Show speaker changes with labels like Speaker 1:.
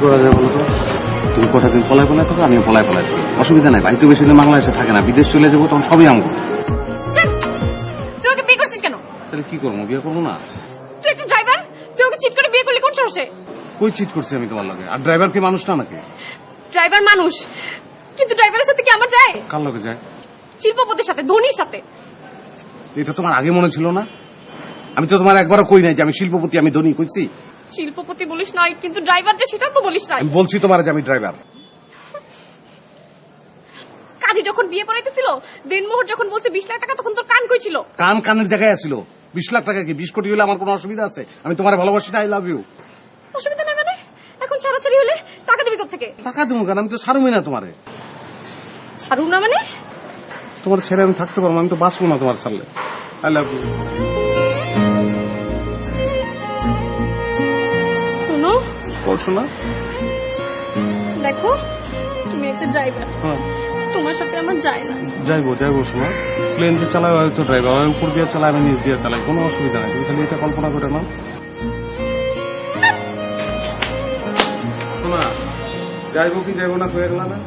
Speaker 1: করা যায় বলো তো? তুমি কটা দিন পলায় পলায় থাকো, আমিও পলায় পলায় থাকি, অসুবিধা নাই। বাড়িতে বেশি দিন বাংলাদেশে থাকে না, বিদেশ চলে যাবো, তখন সবই আমগো।
Speaker 2: তুই ওকে বিয়ে করছিস কেন?
Speaker 1: তাহলে কি করবো, বিয়ে করবো না?
Speaker 2: তুই একটা ড্রাইভার, তুই ওকে চিট করে বিয়ে করলি কোন সাহসে?
Speaker 1: কই চিট করছি আমি তোমার লাগে? আর ড্রাইভার কি মানুষ না নাকি?
Speaker 2: ড্রাইভার মানুষ, কিন্তু ড্রাইভারের সাথে কি আমার যায়?
Speaker 1: কার লোকে যায়?
Speaker 2: শিল্পপতির সাথে, ধোনির সাথে।
Speaker 1: এটা তোমার আগে মনে ছিল না? আমি তো তোমার একবারও কই নাই যে আমি শিল্পপতি, আমি ধনী, কইছি?
Speaker 2: শিল্পপতি বলিস নাই, কিন্তু ড্রাইভার যে সেটা তো বলিস নাই।
Speaker 1: আমি বলছি তোমার যে আমি ড্রাইভার।
Speaker 2: কাজী যখন বিয়ে পড়াইতেছিল, দিনমোহর যখন বলছে 20 লাখ টাকা, তখন তোর কান কই ছিল?
Speaker 1: কান কানের জায়গায় আছিল। 20 লাখ টাকা কি 20 কোটি হলে আমার কোনো অসুবিধা আছে? আমি তোমার ভালোবাসি না, আই লাভ ইউ।
Speaker 2: অসুবিধা নাই মানে? এখন ছাড়াছাড়ি হলে টাকা দিবি কোথা থেকে?
Speaker 1: টাকা দেবো কেন? আমি তো ছাড়ুমি না তোমারে।
Speaker 2: ছাড়ুম না মানে?
Speaker 1: তোমার ছেড়ে আমি থাকতে পারবো, আমি তো বাঁচবো না তোমার ছাড়লে। I love you.
Speaker 2: শোনো,
Speaker 1: বলছো না?
Speaker 2: দেখো তুমি একটা ড্রাইভার,
Speaker 1: হ্যাঁ
Speaker 2: তোমার সাথে আমার যায় না।
Speaker 1: যাইবো যাইবো, শোনো, প্লেন যে চালায় হয়তো ড্রাইভার, উপর দিয়ে চালায়, আমি নিচ দিয়ে চালাই, কোনো অসুবিধা নাই। তুমি খালি এটা কল্পনা করে নাও। শোনা, যাইবো কি যাইবো না হয়ে গেল না?